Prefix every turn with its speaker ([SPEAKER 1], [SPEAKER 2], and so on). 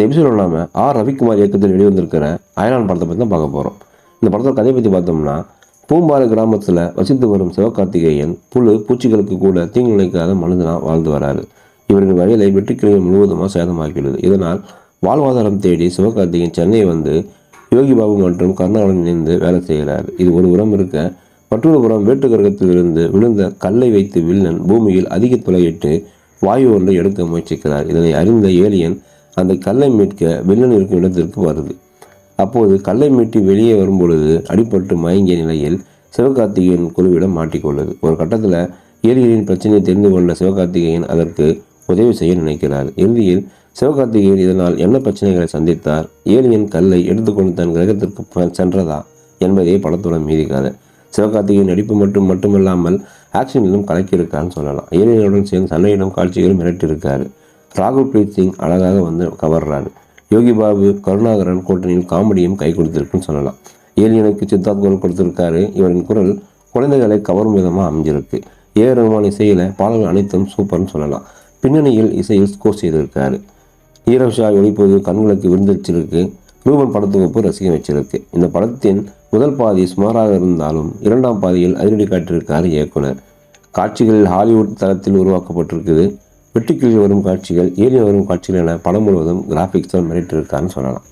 [SPEAKER 1] Episode இல்லாமல் ரவிக்குமார் இயக்கத்தில் வெளிவந்திருக்கிற அயலான் படத்தை பற்றி தான் பார்க்க போகிறோம். இந்த படத்தோட கதையை பற்றி பார்த்தோம்னா, பூம்பாறை கிராமத்தில் வசித்து வரும் சிவகார்த்திகேயன் பூச்சிகளுக்கு கூட தீங்கு நினைக்காத மனிதனாக வாழ்ந்து வராரு. இவரின் வயலை வெட்டுக்கிளிகள் முழுவதுமாக சேதமாக்கியுள்ளது. இதனால் வாழ்வாதாரம் தேடி சிவகார்த்திகேயன் சென்னை வந்து யோகி பாபு மற்றும் கருணாவுடன் இணைந்து வேலை செய்கிறார். இது ஒரு புறம் இருக்க, மற்றொரு புறம் வேட்டு கிரகத்தில் இருந்து விழுந்த கல்லை வைத்து வில்லன் பூமியில் அதிக துளையிட்டு வாயு ஒன்றை எடுக்க முயற்சிக்கிறார். இதனை அறிந்த ஏலியன் அந்த கல்லை மீட்க வில்லன் இருக்கும் இடத்திற்கு வருது. அப்போது கல்லை மீட்டி வெளியே வரும்பொழுது அடிபட்டு மயங்கிய நிலையில் சிவகார்த்திகேயன் குழுவிடம் மாட்டிக்கொள்ளுது. ஒரு கட்டத்தில் ஏலியனின் பிரச்சனையை தெரிந்து கொண்ட சிவகார்த்திகேயன் அதற்கு உதவி செய்ய நினைக்கிறார். இறுதியில் சிவகார்த்திகேயன் இதனால் என்ன பிரச்சனைகளை சந்தித்தார், ஏலியன் கல்லை எடுத்துக்கொண்டு தன் கிரகத்திற்கு சென்றதா என்பதே படத்தோட மீதி கதை. சிவகார்த்திகேயன் நடிப்பு மட்டுமல்லாமல் ஆக்ஷனிலும் கலக்கியிருக்கான்னு சொல்லலாம். ஏலியனுடன் சேர்ந்து சண்டையிடும் காட்சிகளும் மிரட்டியிருக்காரு. ராகுல் பிரீத் சிங் அழகாக வந்து கவர்றாரு. யோகி பாபு கருணாகரன் கூட்டணியில் காமெடியும் கை கொடுத்திருக்குன்னு சொல்லலாம். ஏலியனுக்கு சித்தார்த் குரல் கொடுத்திருக்காரு. இவரின் குரல் குழந்தைகளை கவரும் விதமாக அமைஞ்சிருக்கு. ரஹ்மான் இசையில் பாடல்கள் அனைத்தும் சூப்பர்னு சொல்லலாம். பின்னணியில் இசையில் ஸ்கோர் செய்திருக்காரு. ஈரவ் ஷா ஒளிப்பது கண்களுக்கு விருந்தளிச்சிருக்கு. ரூபன் படத்தொகுப்பு ரசிக்க வச்சிருக்கு. இந்த படத்தின் முதல் பாதி சுமாராக இருந்தாலும் இரண்டாம் பாதியில் அதிரடி காட்டியிருக்காரு இயக்குனர். காட்சிகளில் ஹாலிவுட் தளத்தில் உருவாக்கப்பட்டிருக்குது. வெட்டுக்கிளியில் வரும் காட்சிகள், ஏலியன் வரும் காட்சிகள் என படம் முழுவதும் கிராஃபிக்ஸால் மிரட்டியிருக்காருன்னு சொல்லலாம்.